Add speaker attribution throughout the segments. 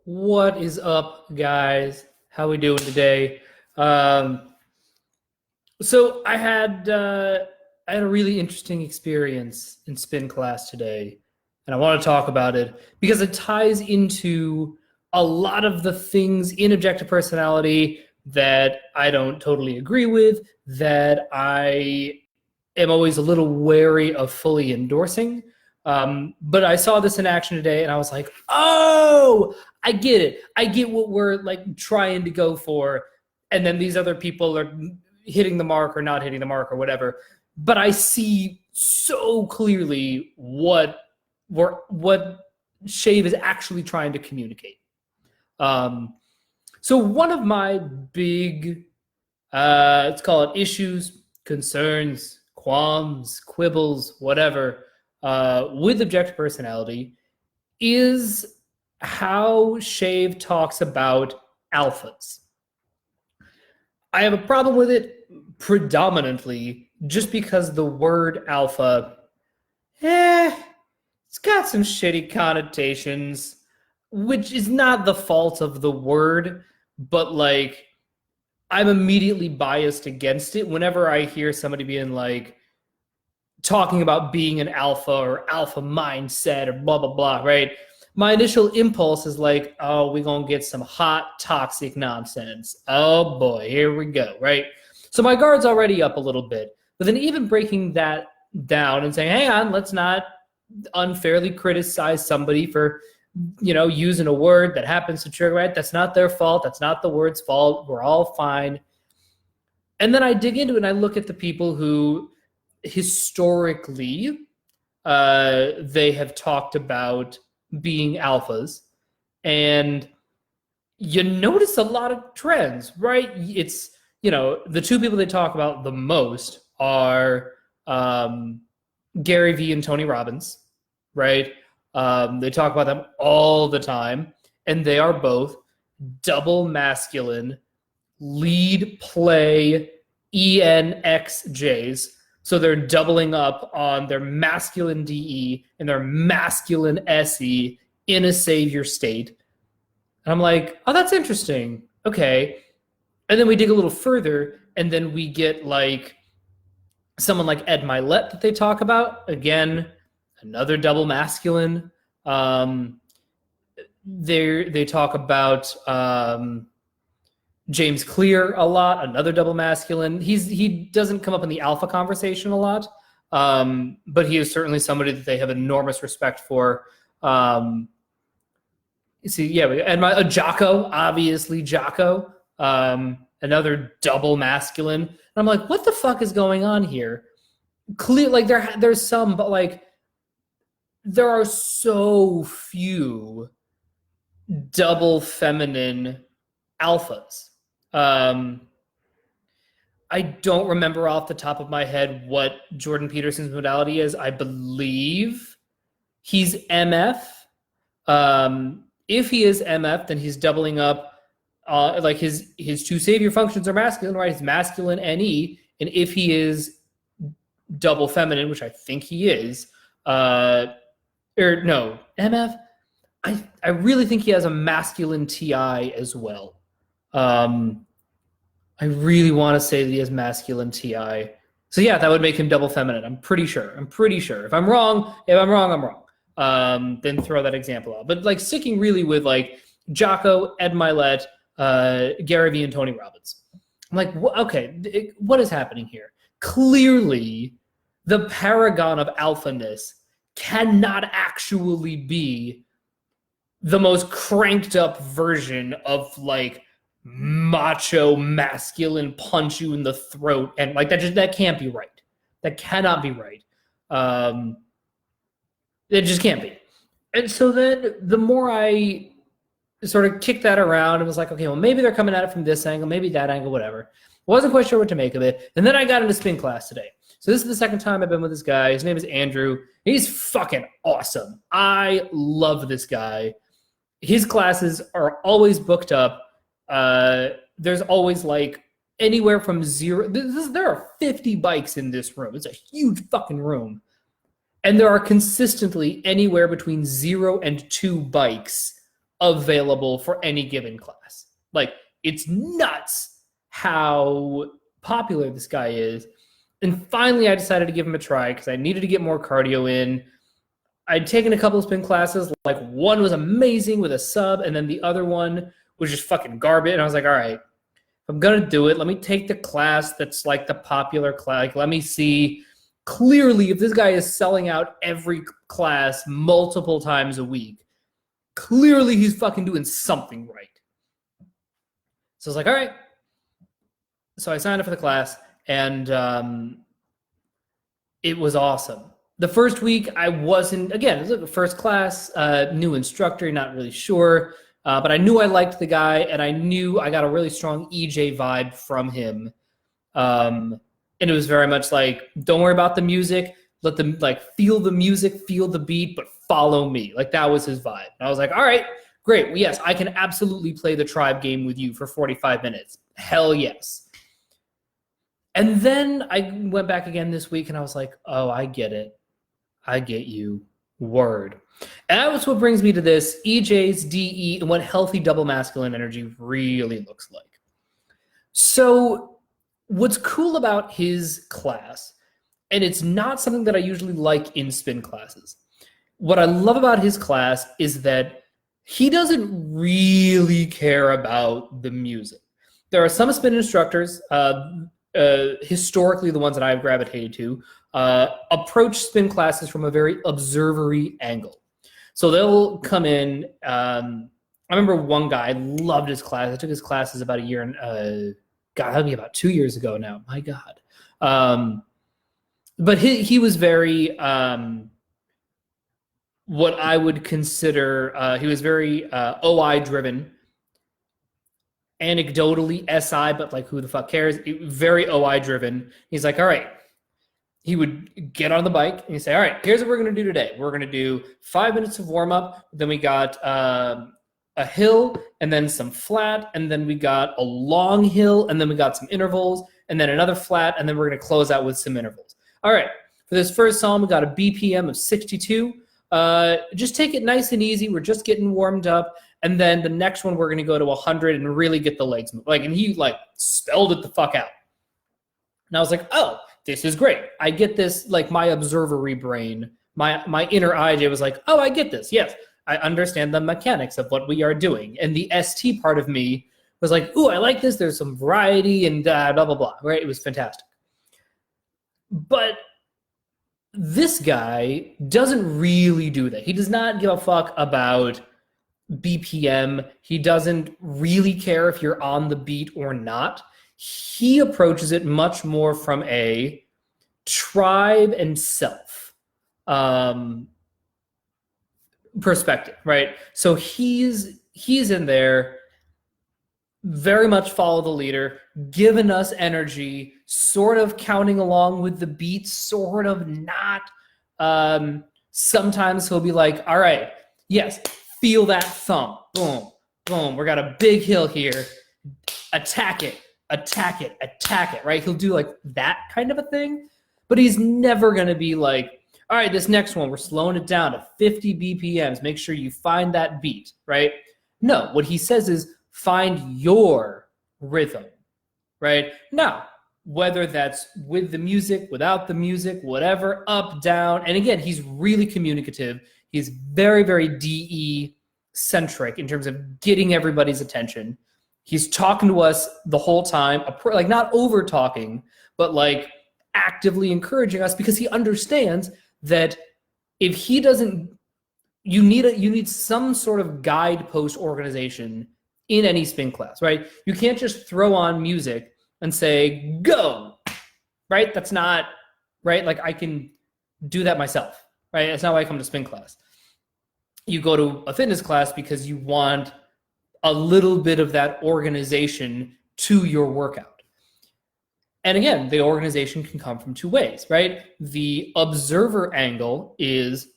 Speaker 1: What is up, guys? How we doing today? Um, so I had a really interesting experience in spin class today, and I want to talk about it because it ties into a lot of the things in objective personality that I don't totally agree with, that I am always a little wary of fully endorsing. But I saw this in action today, and I was like, "Oh, I get it. I get what we're like trying to go for." And then these other people are hitting the mark or not hitting the mark or whatever. But I see so clearly what Shave is actually trying to communicate. Um, so one of my big, let's call it issues, concerns, qualms, quibbles, whatever, with objective personality is how Shave talks about alphas. I have a problem with it predominantly just because the word alpha, it's got some shitty connotations, which is not the fault of the word, but like I'm immediately biased against it whenever I hear somebody being like talking about being an alpha or alpha mindset or blah blah blah, right? My initial impulse is like, oh, we're gonna get some hot toxic nonsense. Oh boy, here we go, right? So my guard's already up a little bit. But then even breaking that down and saying, hang on, let's not unfairly criticize somebody for using a word that happens to trigger, right? That's not their fault. That's not the word's fault. We're all fine. And then I dig into it and I look at the people who historically they have talked about being alphas, and you notice a lot of trends, right? It's, the two people they talk about the most are Gary Vee and Tony Robbins, right? They talk about them all the time, and they are both double masculine lead play ExxJs. So they're doubling up on their masculine DE and their masculine SE in a savior state. And I'm like, oh, that's interesting. Okay. And then we dig a little further, and then we get like someone like Ed Milet that they talk about. Again, another double masculine. They talk about James Clear a lot, another double masculine. He doesn't come up in the alpha conversation a lot, but he is certainly somebody that they have enormous respect for. And Jocko, obviously Jocko, another double masculine. And I'm like, what the fuck is going on here? Clear, like there's some, but like there are so few double feminine alphas. I don't remember off the top of my head what Jordan Peterson's modality is. I believe he's MF. If he is MF, then he's doubling up. Like his two savior functions are masculine, right? He's masculine NE, and if he is double feminine, which I think he is, MF. I really think he has a masculine TI as well. I really want to say that he has masculine TI. So yeah, that would make him double feminine. I'm pretty sure. If I'm wrong, I'm wrong. Then throw that example out. But like sticking really with like Jocko, Ed Milet, Gary Vee, and Tony Robbins. I'm like, okay, what is happening here? Clearly, the paragon of alphaness cannot actually be the most cranked up version of like macho masculine punch you in the throat, and like that can't be right. That cannot be right. It just can't be. And so then the more I sort of kicked that around and was like, okay, well, maybe they're coming at it from this angle, maybe that angle, whatever. Wasn't quite sure what to make of it. And then I got into spin class today. So this is the second time I've been with this guy. His name is Andrew. He's fucking awesome. I love this guy. His classes are always booked up. There's always like anywhere from zero. There are 50 bikes in this room. It's a huge fucking room. And there are consistently anywhere between 0 and 2 bikes available for any given class. Like, it's nuts how popular this guy is. And finally, I decided to give him a try because I needed to get more cardio in. I'd taken a couple of spin classes. Like, one was amazing with a sub, and then the other one was just fucking garbage. And I was like, all right, if I'm going to do it, let me take the class that's like the popular class. Like, let me see clearly if this guy is selling out every class multiple times a week. Clearly, he's fucking doing something right. So I was like, all right. So I signed up for the class, and it was awesome. The first week, I wasn't, again, it was like the first class, new instructor, not really sure. But I knew I liked the guy, and I knew I got a really strong EJ vibe from him. And it was very much like, don't worry about the music. Let them, like, feel the music, feel the beat, but follow me. Like, that was his vibe. And I was like, all right, great. Well, yes, I can absolutely play the tribe game with you for 45 minutes. Hell yes. And then I went back again this week, and I was like, oh, I get it. I get you. Word. And that's what brings me to this EJs, DE, and what healthy double masculine energy really looks like. So what's cool about his class, and it's not something that I usually like in spin classes, what I love about his class is that he doesn't really care about the music. There are some spin instructors, historically the ones that I've gravitated to, approach spin classes from a very observery angle. So they'll come in. I remember one guy, I loved his class. I took his classes about a year and God, that'd be about 2 years ago now. My God. But he was very what I would consider. He was very OI driven, anecdotally SI, but like who the fuck cares? Very OI driven. He's like, all right. He would get on the bike and he'd say, all right, here's what we're going to do today. We're going to do 5 minutes of warm up. Then we got a hill and then some flat. And then we got a long hill and then we got some intervals and then another flat. And then we're going to close out with some intervals. All right. For this first song, we got a BPM of 62. Just take it nice and easy. We're just getting warmed up. And then the next one, we're going to go to 100 and really get the legs moving. And he spelled it the fuck out. And I was like, oh, this is great. I get this, my observery brain, my inner IJ was like, oh, I get this. Yes, I understand the mechanics of what we are doing. And the ST part of me was like, ooh, I like this. There's some variety and blah, blah, blah, right? It was fantastic. But this guy doesn't really do that. He does not give a fuck about BPM. He doesn't really care if you're on the beat or not. He approaches it much more from a tribe and self perspective, right? So he's in there, very much follow the leader, giving us energy, sort of counting along with the beats, sort of not. Sometimes he'll be like, all right, yes, feel that thump. Boom, boom. We got a big hill here. Attack it. Attack it, right? He'll do that kind of a thing, but he's never going to be like, all right, this next one, we're slowing it down to 50 BPMs. Make sure you find that beat, right? No, what he says is find your rhythm, right? Now, whether that's with the music, without the music, whatever, up, down. And again, he's really communicative. He's very, very DE centric in terms of getting everybody's attention. He's talking to us the whole time, not over talking, but actively encouraging us because he understands that if he doesn't, you need some sort of guidepost organization in any spin class, right? You can't just throw on music and say, go, right? That's not, right? I can do that myself, right? That's not why I come to spin class. You go to a fitness class because you want a little bit of that organization to your workout. And again, the organization can come from two ways, right? The observer angle is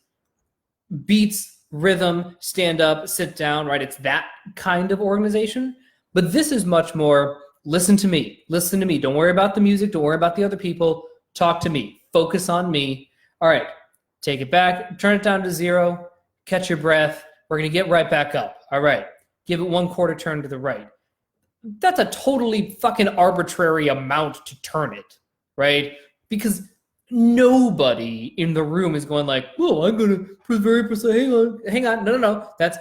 Speaker 1: beats, rhythm, stand up, sit down, right? It's that kind of organization. But this is much more, listen to me. Don't worry about the music. Don't worry about the other people. Talk to me. Focus on me. All right, take it back, turn it down to 0, catch your breath, We're going to get right back up. All right. Give it 1/4 turn to the right. That's a totally fucking arbitrary amount to turn it, right? Because nobody in the room is going like, "Oh, I'm gonna very precise. Hang on, no. That's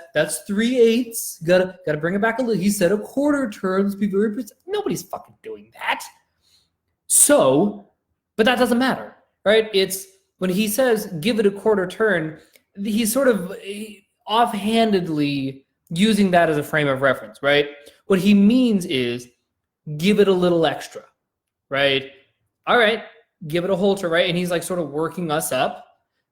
Speaker 1: 3/8. Gotta bring it back a little." He said 1/4 turn. Let's be very precise. Nobody's fucking doing that. So, but that doesn't matter, right? It's when he says give it 1/4 turn, he's sort of offhandedly using that as a frame of reference, right? What he means is give it a little extra, right? All right, give it a whole turn, right? And he's like sort of working us up,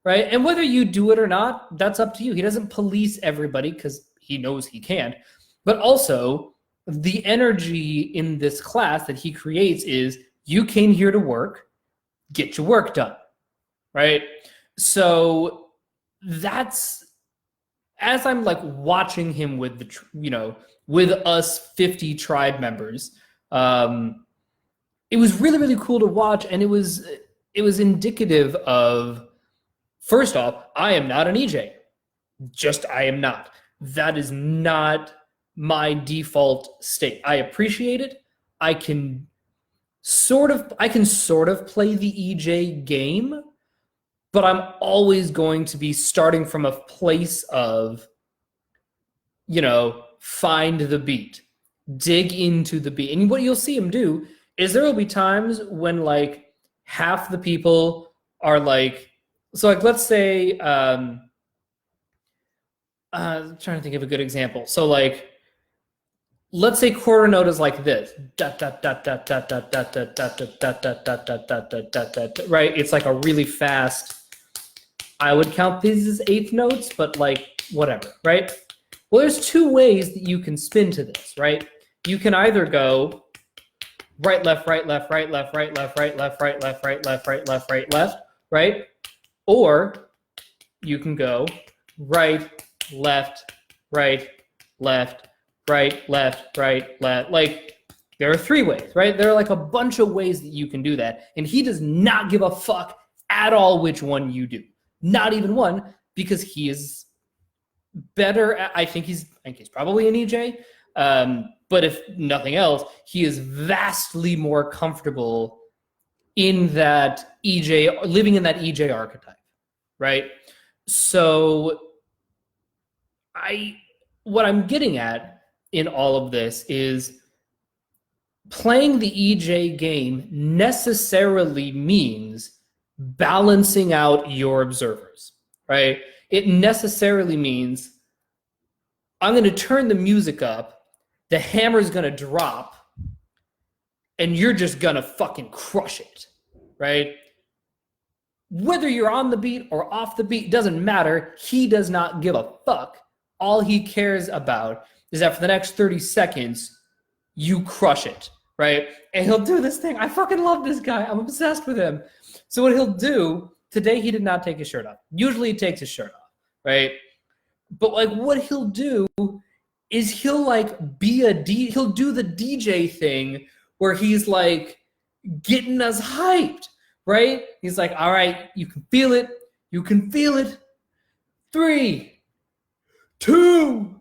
Speaker 1: right? And whether you do it or not, that's up to you. He doesn't police everybody because he knows he can't. But also, the energy in this class that he creates is you came here to work, get your work done, right? So that's, as I'm like watching him with the, with us 50 tribe members, it was really, really cool to watch. And it was indicative of, first off, I am not an EJ. I am not. That is not my default state. I appreciate it. I can sort of play the EJ game, but I'm always going to be starting from a place of, find the beat, dig into the beat. And what you'll see him do is there will be times when like half the people are like, so like, let's say, I'm trying to think of a good example. So like, let's say quarter note is like this, right? It's like a really fast, I would count these as eighth notes, but like whatever, right? Well, there's two ways that you can spin to this, right? You can either go right, left, right, left, right, left, right, left, right, left, right, left, right, left, right, left, right, left, right? Or you can go right, left, right, left, right, left, right, left. Like, there are three ways, right? There are like a bunch of ways that you can do that. And he does not give a fuck at all which one you do. Not even one, because he is better at, I think he's probably an EJ. But if nothing else, he is vastly more comfortable in that EJ, living in that EJ archetype, right? So what I'm getting at in all of this is playing the EJ game necessarily means balancing out your observers, right? It necessarily means I'm going to turn the music up, the hammer's going to drop, and you're just going to fucking crush it, right? Whether you're on the beat or off the beat, doesn't matter. He does not give a fuck. All he cares about is that for the next 30 seconds, you crush it, right? And he'll do this thing. I fucking love this guy. I'm obsessed with him. So what he'll do, today he did not take his shirt off. Usually he takes his shirt off, right? But like what he'll do is he'll like he'll do the DJ thing where he's like getting us hyped, right? He's like, all right, you can feel it. You can feel it. 3, 2,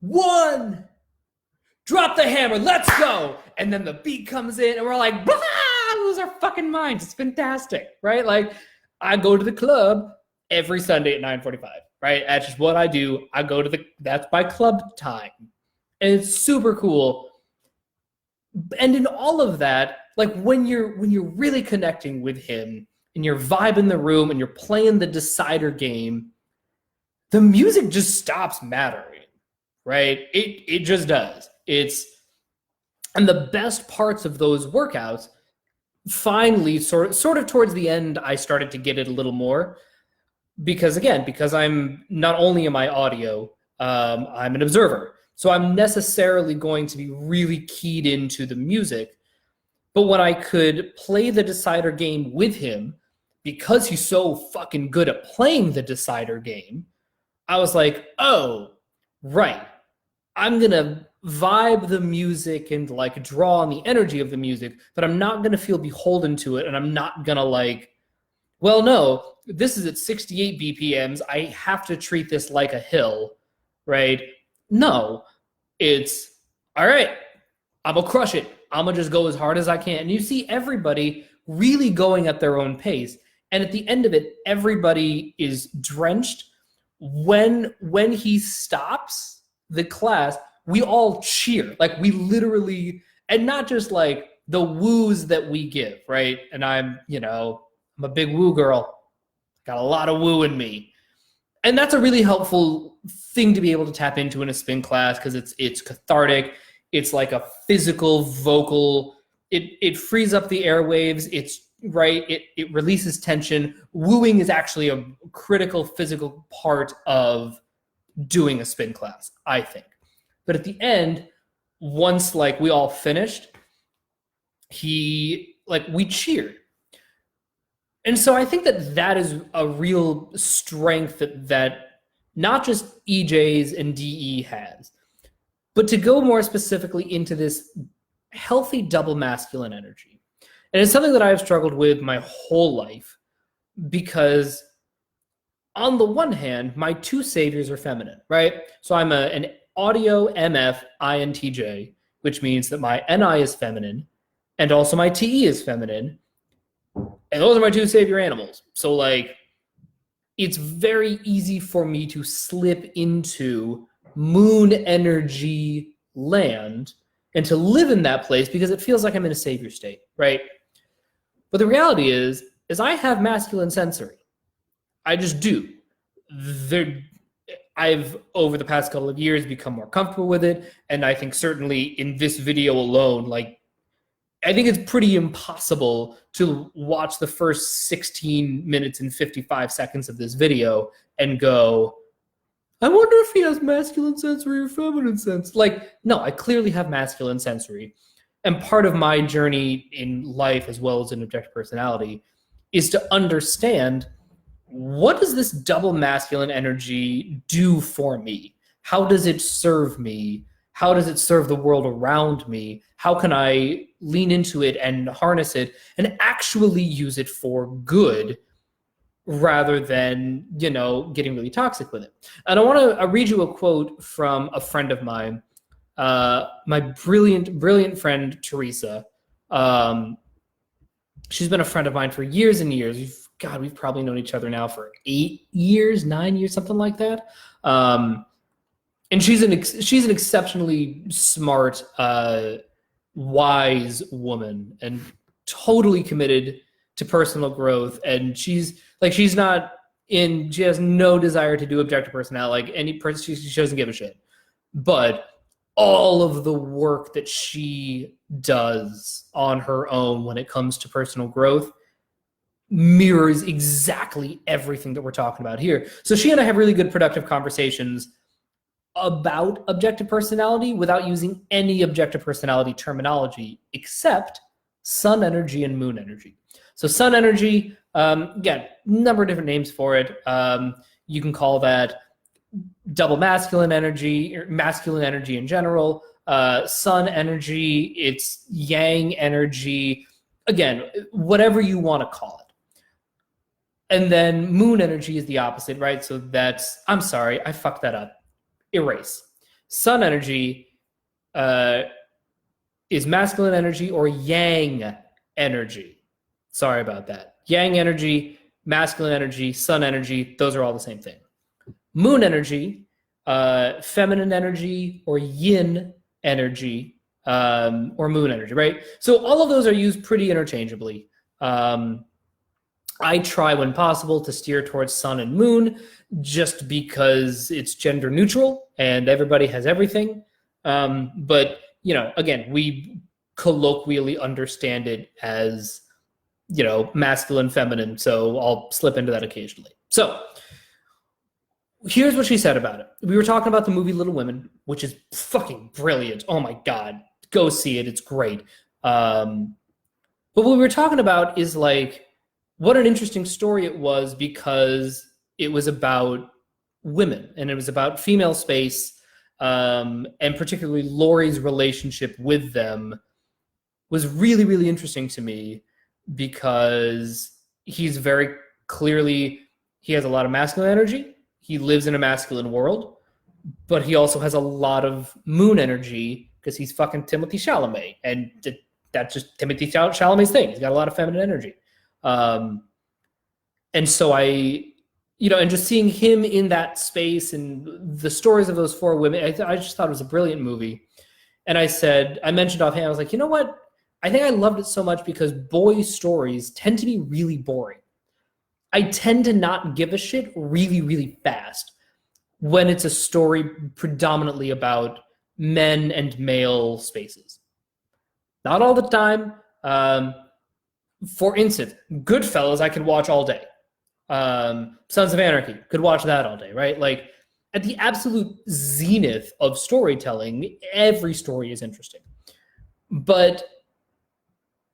Speaker 1: 1. Drop the hammer. Let's go. And then the beat comes in and we're like, blah, lose our fucking minds. It's fantastic, right? Like I go to the club every Sunday at 9:45, right? That's just what I do. I go to that's my club time. And it's super cool. And in all of that, like when you're really connecting with him and you're vibing the room and you're playing the decider game, the music just stops mattering, right? It just does. And the best parts of those workouts, finally, sort of towards the end, I started to get it a little more. Because I'm not only am I audio, I'm an observer. So I'm necessarily going to be really keyed into the music. But when I could play the decider game with him, because he's so fucking good at playing the decider game, I was like, oh, right. I'm going to vibe the music and like draw on the energy of the music, but I'm not going to feel beholden to it. And I'm not going to like, well, no, this is at 68 BPMs. I have to treat this like a hill. right? No, it's all right, I'm gonna crush it. I'm gonna just go as hard as I can. And you see everybody really going at their own pace. And at the end of it, everybody is drenched. When he stops the class, we all cheer. Like we literally, and not just like the woos that we give, right? And I'm a big woo girl. Got a lot of woo in me. And that's a really helpful thing to be able to tap into in a spin class because it's cathartic. It's like a physical vocal. It frees up the airwaves. It's right. It releases tension. Wooing is actually a critical physical part of doing a spin class, I think. But at the end, once like we all finished, we cheered. And so I think that is a real strength that not just EJs and DE has, but to go more specifically into this healthy double masculine energy. And it's something that I've struggled with my whole life because on the one hand, my two saviors are feminine, right? So I'm an audio MF INTJ, which means that my NI is feminine and also my TE is feminine. And those are my two savior animals. So like, it's very easy for me to slip into moon energy land and to live in that place because it feels like I'm in a savior state, right? But the reality is I have masculine sensory. I just do. I've, over the past couple of years, become more comfortable with it. And I think certainly in this video alone, like, I think it's pretty impossible to watch the first 16 minutes and 55 seconds of this video and go, I wonder if he has masculine sensory or feminine sense. Like, no, I clearly have masculine sensory. And part of my journey in life, as well as in objective personality, is to understand, what does this double masculine energy do for me? How does it serve me? How does it serve the world around me? How can I lean into it and harness it and actually use it for good rather than, getting really toxic with it? And I want to read you a quote from a friend of mine, my brilliant friend, Teresa. She's been a friend of mine for years and years. We've probably known each other now for 9 years, something like that. And she's an exceptionally smart, wise woman and totally committed to personal growth. And she has no desire to do objective personality. Like any person, she doesn't give a shit. But all of the work that she does on her own when it comes to personal growth mirrors exactly everything that we're talking about here. So she and I have really good, productive conversations about objective personality without using any objective personality terminology except sun energy and moon energy. So sun energy, again, number of different names for it. You can call that double masculine energy, or masculine energy in general. Sun energy, it's yang energy. Again, whatever you want to call it. And then moon energy is the opposite, right? So I'm sorry, I fucked that up. Erase. Sun energy is masculine energy or yang energy. Sorry about that. Yang energy, masculine energy, sun energy, those are all the same thing. Moon energy, feminine energy or yin energy, or moon energy, right? So all of those are used pretty interchangeably. I try when possible to steer towards sun and moon just because it's gender neutral and everybody has everything. But, again, we colloquially understand it as, masculine, feminine. So I'll slip into that occasionally. So here's what she said about it. We were talking about the movie Little Women, which is fucking brilliant. Oh my God. Go see it. It's great. But what we were talking about is like, what an interesting story it was because it was about women and it was about female space, and particularly Laurie's relationship with them was really, really interesting to me because he's very clearly, he has a lot of masculine energy. He lives in a masculine world. but he also has a lot of moon energy because he's fucking Timothy Chalamet, and that's just Timothy Chalamet's thing. He's got a lot of feminine energy, and so and just seeing him in that space and the stories of those four women, I just thought it was a brilliant movie. And I mentioned offhand, I was like, you know what? I think I loved it so much because boy stories tend to be really boring. I tend to not give a shit really, really fast when it's a story predominantly about men and male spaces. Not all the time. For instance, Goodfellas I could watch all day. Sons of Anarchy, could watch that all day, right? Like, at the absolute zenith of storytelling, every story is interesting. But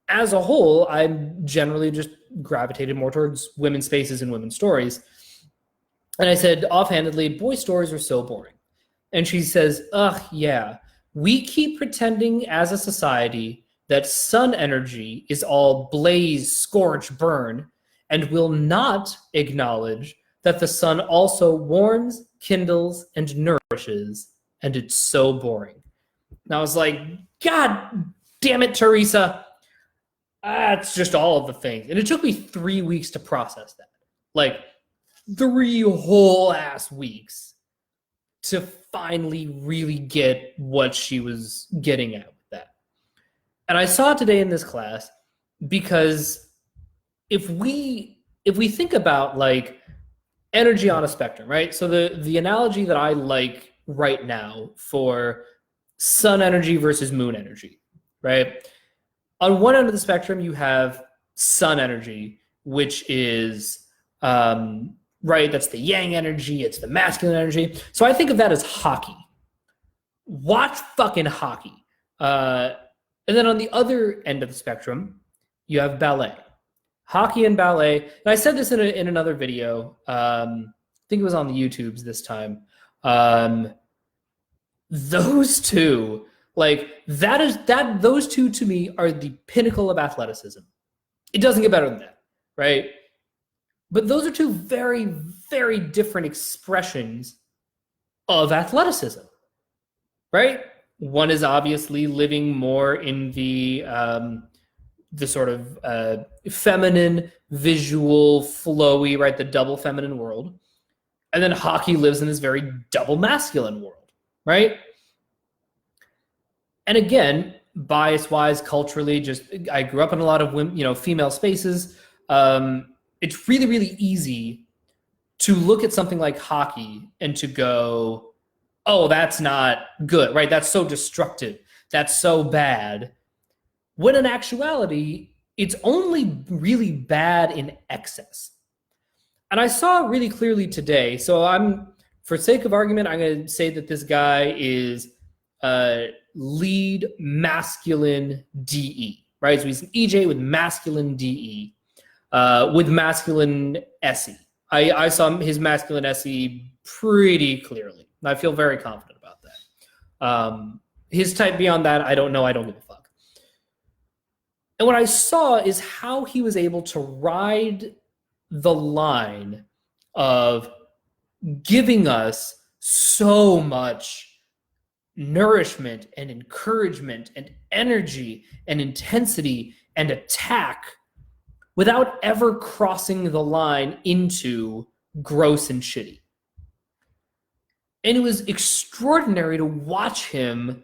Speaker 1: as a whole, I'm generally just gravitated more towards women's spaces and women's stories. And I said offhandedly, boy stories are so boring. And she says, ugh, yeah, we keep pretending as a society that sun energy is all blaze, scorch, burn, and will not acknowledge that the sun also warms, kindles, and nourishes, and it's so boring. And I was like, God damn it, Teresa. That's just all of the things. And it took me 3 weeks to process that. Like, 3 whole ass weeks to finally really get what she was getting at with that. And I saw it today in this class because if we think about like energy on a spectrum, right? So the analogy that I like right now for sun energy versus moon energy, right? On one end of the spectrum, you have sun energy, which is right, that's the yang energy, it's the masculine energy. So I think of that as hockey. Watch fucking hockey. And then on the other end of the spectrum, you have ballet. Hockey and ballet. And I said this in another video. I think it was on the YouTubes this time. Those two, like those two to me are the pinnacle of athleticism. It doesn't get better than that, right? But those are two very, very different expressions of athleticism, right? One is obviously living more in the sort of feminine, visual, flowy, right? The double feminine world. And then hockey lives in this very double masculine world, right? And again, bias-wise, culturally, just I grew up in a lot of women, female spaces. It's really, really easy to look at something like hockey and to go, oh, that's not good, right? That's so destructive. That's so bad. When in actuality, it's only really bad in excess. And I saw it really clearly today. So for sake of argument, I'm going to say that this guy is lead masculine DE, right? So he's an EJ with masculine DE, with masculine SE. I saw his masculine SE pretty clearly. I feel very confident about that. His type beyond that, I don't know. I don't give a fuck. And what I saw is how he was able to ride the line of giving us so much nourishment and encouragement and energy and intensity and attack without ever crossing the line into gross and shitty. And it was extraordinary to watch him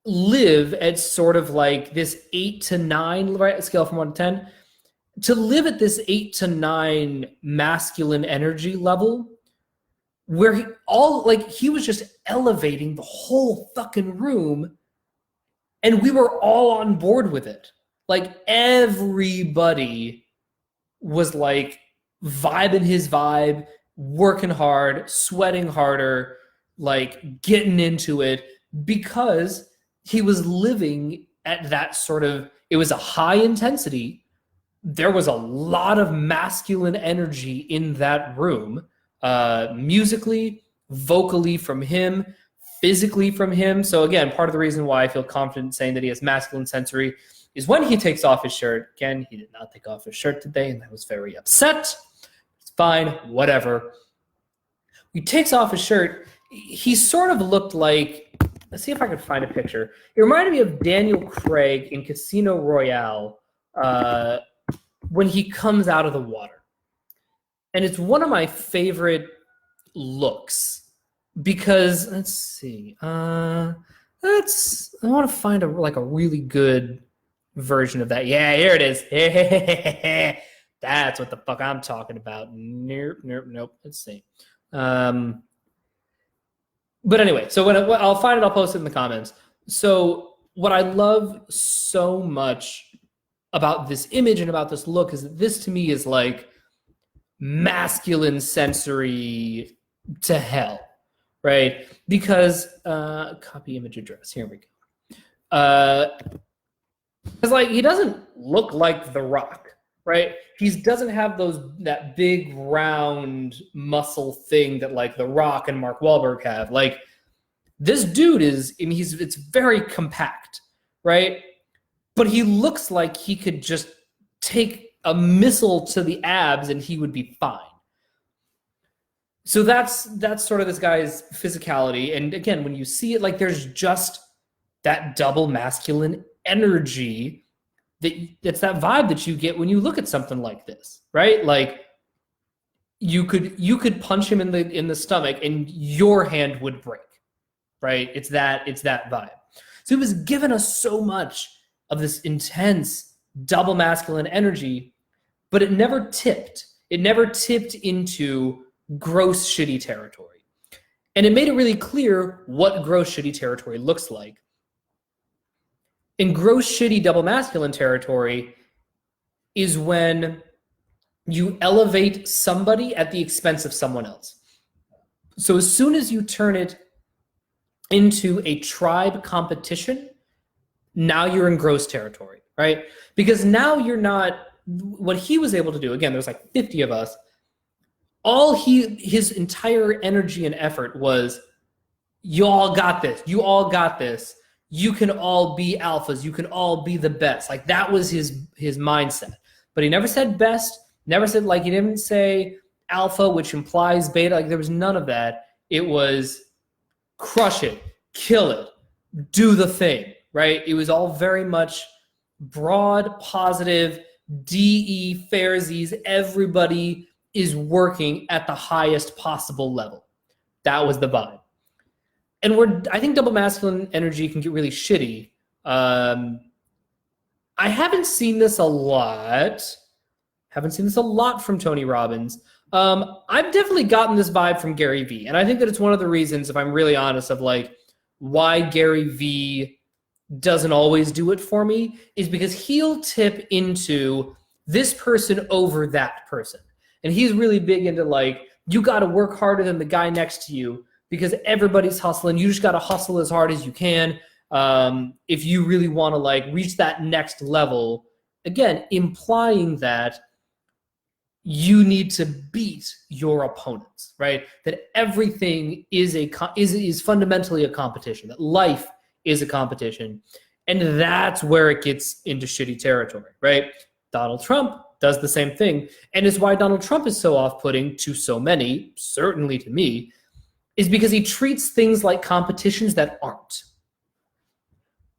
Speaker 1: live at sort of like this 8 to 9, right, scale from 1 to 10, to live at this 8 to 9 masculine energy level where he was just elevating the whole fucking room, and we were all on board with it. Like, everybody was like vibing his vibe, working hard, sweating harder, like getting into it, because he was living at that sort of, it was a high intensity. There was a lot of masculine energy in that room, musically, vocally from him, physically from him. So again, part of the reason why I feel confident saying that he has masculine sensory is when he takes off his shirt. Again, he did not take off his shirt today, and I was very upset. It's fine, whatever. He takes off his shirt. he sort of looked like, let's see if I can find a picture. It reminded me of Daniel Craig in Casino Royale when he comes out of the water. And it's one of my favorite looks because, let's see, I want to find a really good version of that. Yeah, here it is. That's what the fuck I'm talking about. Nope. Let's see. But anyway, so when I'll find it, I'll post it in the comments. So what I love so much about this image and about this look is that this to me is like masculine sensory to hell, right? Because copy image address. Here we go. Because like he doesn't look like The Rock, right? He doesn't have that big round muscle thing that like The Rock and Mark Wahlberg have. Like this dude is, I mean, it's very compact, right? But he looks like he could just take a missile to the abs and he would be fine. So that's sort of this guy's physicality. And again, when you see it, like there's just that double masculine energy that's that vibe that you get when you look at something like this, right? Like you could punch him in the stomach and your hand would break, right? It's that vibe. So he was giving us so much of this intense double masculine energy, but it never tipped. It never tipped into gross shitty territory. And it made it really clear what gross shitty territory looks like. In gross shitty double masculine territory is when you elevate somebody at the expense of someone else. So as soon as you turn it into a tribe competition, now you're in gross territory, right? Because now you're not, what he was able to do, again, there's like 50 of us, his entire energy and effort was, you all got this, you all got this. You can all be alphas. You can all be the best. Like that was his mindset. But he never said best. Never said, like, he didn't say alpha, which implies beta. Like there was none of that. It was crush it, kill it, do the thing, right? It was all very much broad, positive, DE, Fairsies. Everybody is working at the highest possible level. That was the vibe. And I think double masculine energy can get really shitty. I haven't seen this a lot. From Tony Robbins. I've definitely gotten this vibe from Gary Vee. And I think that it's one of the reasons, if I'm really honest, of like why Gary Vee doesn't always do it for me is because he'll tip into this person over that person. And he's really big into like, you got to work harder than the guy next to you, because everybody's hustling. You just got to hustle as hard as you can. If you really want to like reach that next level, again, implying that you need to beat your opponents, right? That everything is fundamentally a competition, that life is a competition. And that's where it gets into shitty territory, right? Donald Trump does the same thing. And it's why Donald Trump is so off-putting to so many, certainly to me, is because he treats things like competitions that aren't.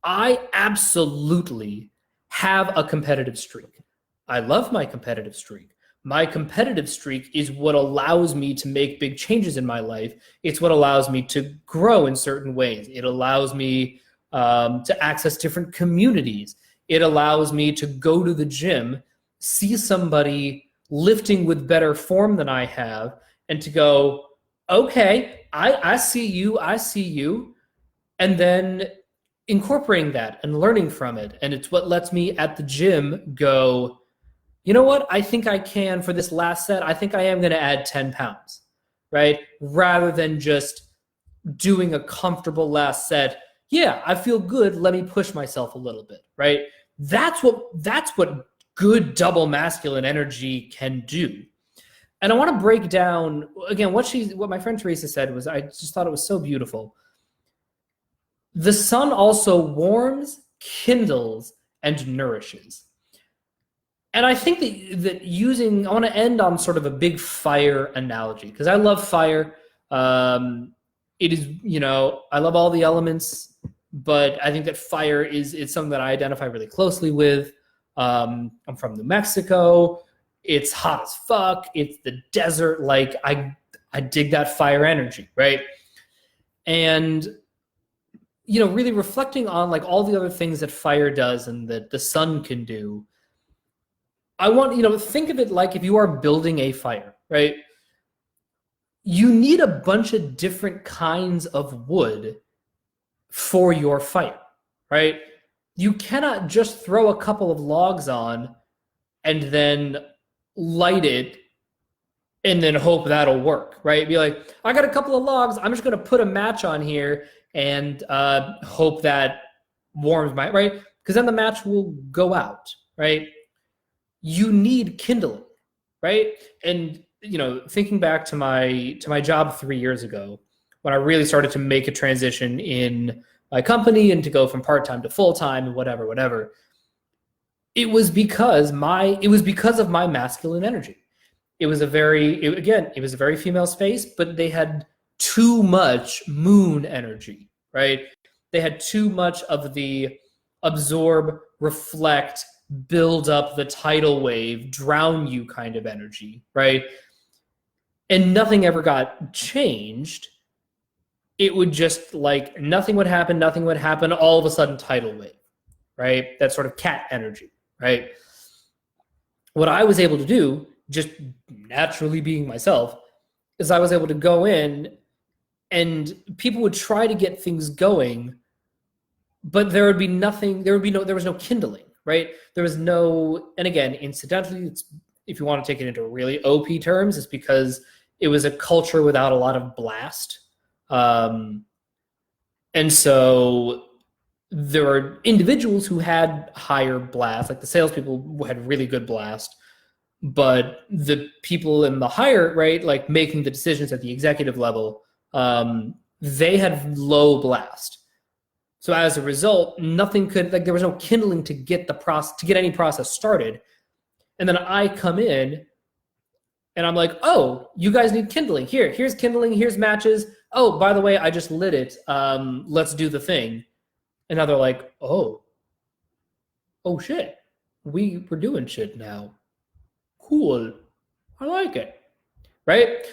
Speaker 1: I absolutely have a competitive streak. I love my competitive streak. My competitive streak is what allows me to make big changes in my life. It's what allows me to grow in certain ways. It allows me to access different communities. It allows me to go to the gym, see somebody lifting with better form than I have, and to go, okay, I see you, and then incorporating that and learning from it. And it's what lets me at the gym go, you know what? I think I can for this last set. I think I am going to add 10 pounds, right? Rather than just doing a comfortable last set. Yeah, I feel good. Let me push myself a little bit, right? That's what good double masculine energy can do. And I want to break down, again, what my friend Teresa said was, I just thought it was so beautiful. The sun also warms, kindles, and nourishes. And I think that I want to end on sort of a big fire analogy, because I love fire. it is, I love all the elements, but I think that fire is something that I identify really closely with. I'm from New Mexico. It's hot as fuck. It's the desert. Like I dig that fire energy, right? And really reflecting on like all the other things that fire does and that the sun can do. I want, think of it like if you are building a fire, right? You need a bunch of different kinds of wood for your fire, right? You cannot just throw a couple of logs on and then light it and then hope that'll work, right? Be like, I got a couple of logs. I'm just going to put a match on here and hope that warms my, right? Because then the match will go out, right? You need kindling, right? And thinking back to my job 3 years ago, when I really started to make a transition in my company and to go from part-time to full-time and whatever, it was because of my masculine energy. It was a very female space, but they had too much moon energy, right? They had too much of the absorb, reflect, build up the tidal wave, drown you kind of energy, right? And nothing ever got changed. It would just like nothing would happen, all of a sudden tidal wave, right? That sort of cat energy, right? What I was able to do, just naturally being myself, is I was able to go in and people would try to get things going, but there was no kindling, right? There was no, and again, incidentally, if you want to take it into really OP terms, it's because it was a culture without a lot of blast. And so there are individuals who had higher blast, like the salespeople had really good blast, but the people in the higher, right, like making the decisions at the executive level, they had low blast. So as a result, there was no kindling to get any process started. And then I come in and I'm like, oh, you guys need kindling. Here's kindling, here's matches. Oh, by the way, I just lit it. Let's do the thing. And now they're like, oh shit. We're doing shit now. Cool. I like it. Right?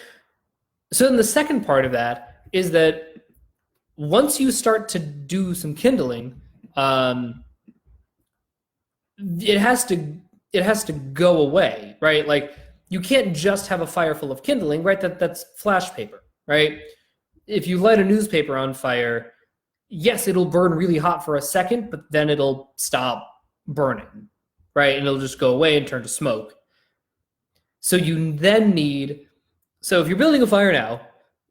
Speaker 1: So then the second part of that is that once you start to do some kindling, it has to go away, right? Like you can't just have a fire full of kindling, right? That's flash paper, right? If you light a newspaper on fire, yes, it'll burn really hot for a second, but then it'll stop burning, right? And it'll just go away and turn to smoke. So you then so if you're building a fire now,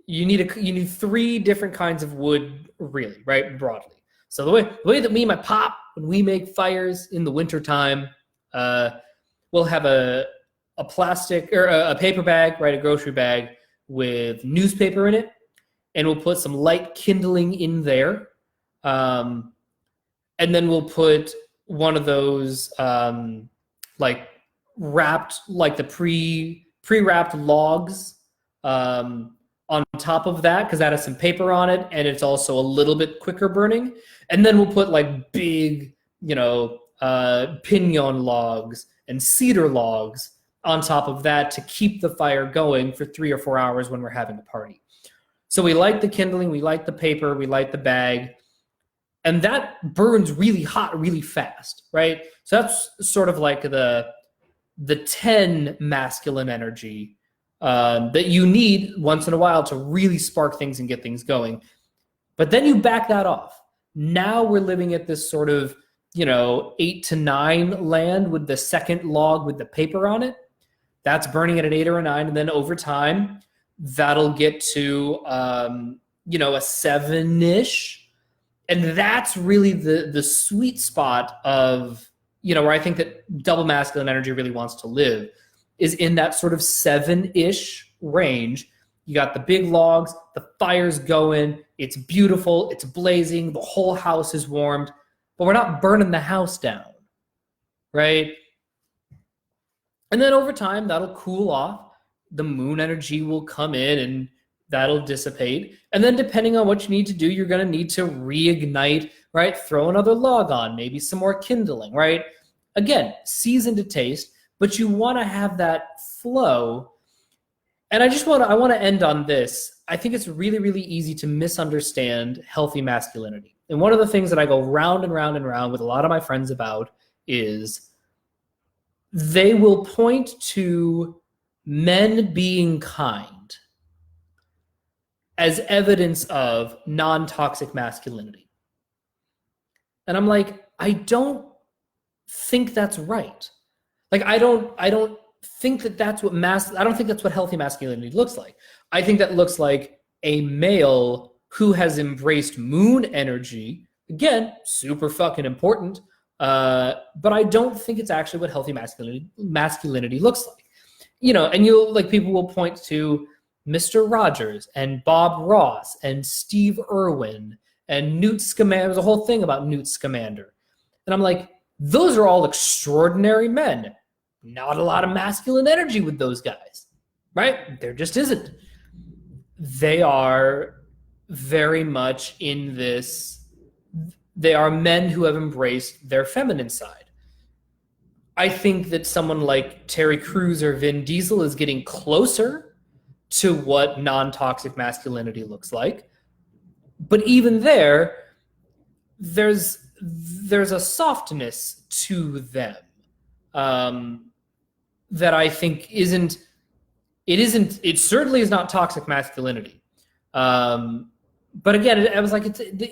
Speaker 1: you need 3 different kinds of wood, really, right? Broadly. So the way that me and my pop, when we make fires in the wintertime, we'll have a plastic or a paper bag, right? A grocery bag with newspaper in it. And we'll put some light kindling in there. And then we'll put one of those like wrapped, like the pre-wrapped logs on top of that, because that has some paper on it and it's also a little bit quicker burning. And then we'll put like big, pinon logs and cedar logs on top of that to keep the fire going for 3 or 4 hours when we're having a party. So we light the kindling, we light the paper, we light the bag, and that burns really hot, really fast, right? So that's sort of like the 10 masculine energy that you need once in a while to really spark things and get things going. But then you back that off. Now we're living at this sort of, 8 to 9 land with the second log with the paper on it. That's burning at an 8 or a 9. And then over time, that'll get to, a 7-ish. And that's really the sweet spot of, where I think that double masculine energy really wants to live, is in that sort of 7-ish range. You got the big logs, the fire's going, it's beautiful, it's blazing, the whole house is warmed, but we're not burning the house down, right? And then over time, that'll cool off. The moon energy will come in and that'll dissipate. And then depending on what you need to do, you're going to need to reignite, right? Throw another log on, maybe some more kindling, right? Again, season to taste, but you want to have that flow. And I want to end on this. I think it's really, really easy to misunderstand healthy masculinity. And one of the things that I go round and round and round with a lot of my friends about is they will point to men being kind as evidence of non-toxic masculinity. And I'm like, I don't think that's right. Like, I don't think that that's what I don't think that's what healthy masculinity looks like. I think that looks like a male who has embraced moon energy. Again, super fucking important. But I don't think it's actually what healthy masculinity looks like. You know, and people will point to Mr. Rogers and Bob Ross and Steve Irwin and Newt Scamander. There's a whole thing about Newt Scamander. And I'm like, those are all extraordinary men. Not a lot of masculine energy with those guys, right? There just isn't. They are very much in this. They are men who have embraced their feminine side. I think that someone like Terry Crews or Vin Diesel is getting closer to what non-toxic masculinity looks like. But even there's a softness to them that I think it certainly is not toxic masculinity. But again, I was like,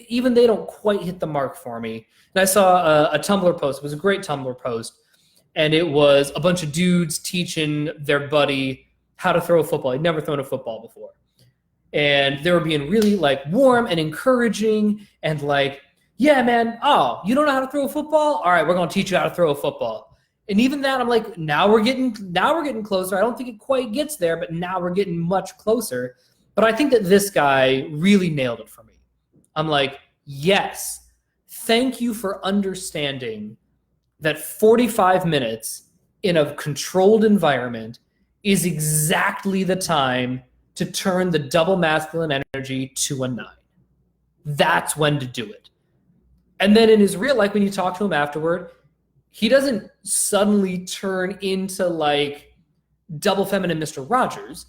Speaker 1: even they don't quite hit the mark for me. And I saw a Tumblr post. It was a great Tumblr post. And it was a bunch of dudes teaching their buddy how to throw a football. He'd never thrown a football before. And they were being really like warm and encouraging and like, yeah, man, oh, you don't know how to throw a football? All right, we're going to teach you how to throw a football. And even that, I'm like, now we're getting closer. I don't think it quite gets there, but now we're getting much closer. But I think that this guy really nailed it for me. I'm like, yes, thank you for understanding that 45 minutes in a controlled environment is exactly the time to turn the double masculine energy to a 9. That's when to do it. And then in his real life, when you talk to him afterward, he doesn't suddenly turn into like double feminine Mr. Rogers.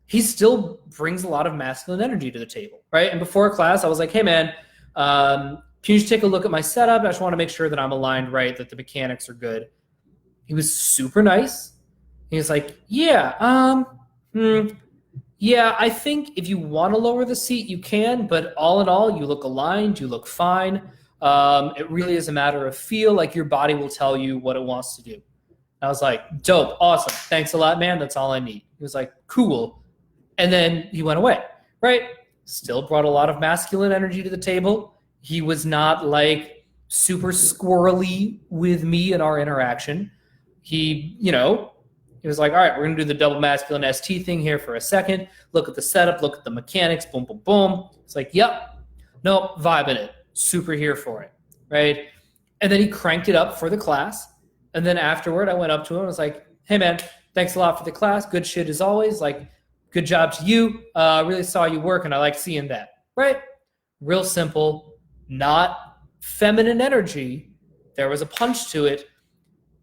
Speaker 1: He still brings a lot of masculine energy to the table, right? And before class, I was like, hey, man, can you just take a look at my setup? I just want to make sure that I'm aligned right, that the mechanics are good. He was super nice. He was like, yeah, yeah, I think if you want to lower the seat, you can, but all in all, you look aligned, you look fine. It really is a matter of feel, like your body will tell you what it wants to do. And I was like, dope, awesome. Thanks a lot, man. That's all I need. He was like, cool. And then he went away, right? Still brought a lot of masculine energy to the table. He was not like super squirrely with me in our interaction. He was like, all right, we're going to do the double masculine ST thing here for a second. Look at the setup, look at the mechanics, boom, boom, boom. It's like, yep, nope, vibing it. Super here for it, right? And then he cranked it up for the class. And then afterward, I went up to him and was like, hey, man, thanks a lot for the class. Good shit as always. Like, good job to you. Really saw you work, and I like seeing that, right? Real simple. Not feminine energy. There was a punch to it,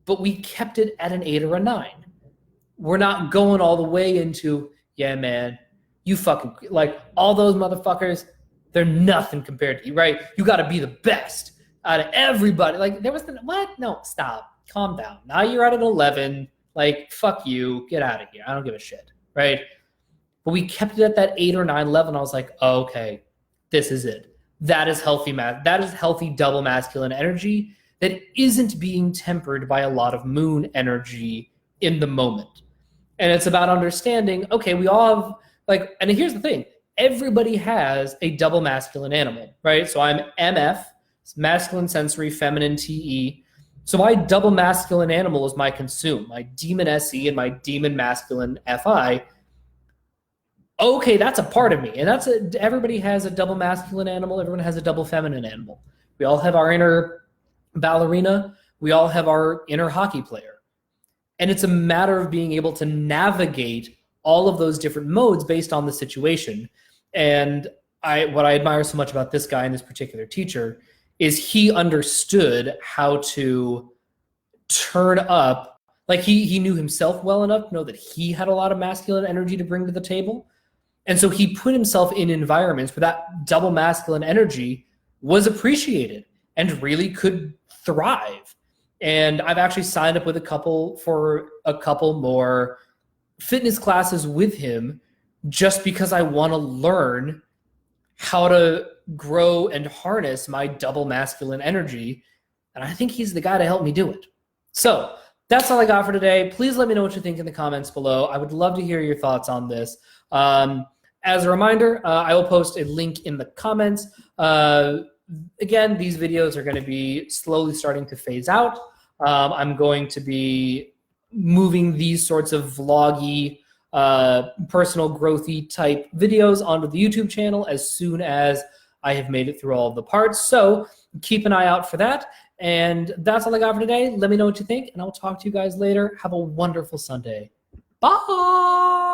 Speaker 1: but we kept it at an 8 or a 9. We're not going all the way into, yeah, man, you fucking, like, all those motherfuckers, they're nothing compared to you, right? You got to be the best out of everybody. Like, there was what? No, stop. Calm down. Now you're at an 11. Like, fuck you. Get out of here. I don't give a shit, right? But we kept it at that 8 or 9 level, and I was like, oh, okay, this is it. That is healthy that is healthy double masculine energy that isn't being tempered by a lot of moon energy in the moment. And it's about understanding, okay, we all have, like, and here's the thing, everybody has a double masculine animal, right? So I'm MF, masculine sensory, feminine TE. So my double masculine animal is my consume, my demon SE and my demon masculine FI. Okay, that's a part of me. And everybody has a double masculine animal. Everyone has a double feminine animal. We all have our inner ballerina. We all have our inner hockey player. And it's a matter of being able to navigate all of those different modes based on the situation. And what I admire so much about this guy and this particular teacher is he understood how to turn up. Like he knew himself well enough to know that he had a lot of masculine energy to bring to the table. And so he put himself in environments where that double masculine energy was appreciated and really could thrive. And I've actually signed up with a couple more fitness classes with him just because I want to learn how to grow and harness my double masculine energy. And I think he's the guy to help me do it. So that's all I got for today. Please let me know what you think in the comments below. I would love to hear your thoughts on this. As a reminder, I will post a link in the comments. Again, these videos are going to be slowly starting to phase out. I'm going to be moving these sorts of vloggy, personal growthy type videos onto the YouTube channel as soon as I have made it through all of the parts. So keep an eye out for that. And that's all I got for today. Let me know what you think, and I'll talk to you guys later. Have a wonderful Sunday. Bye.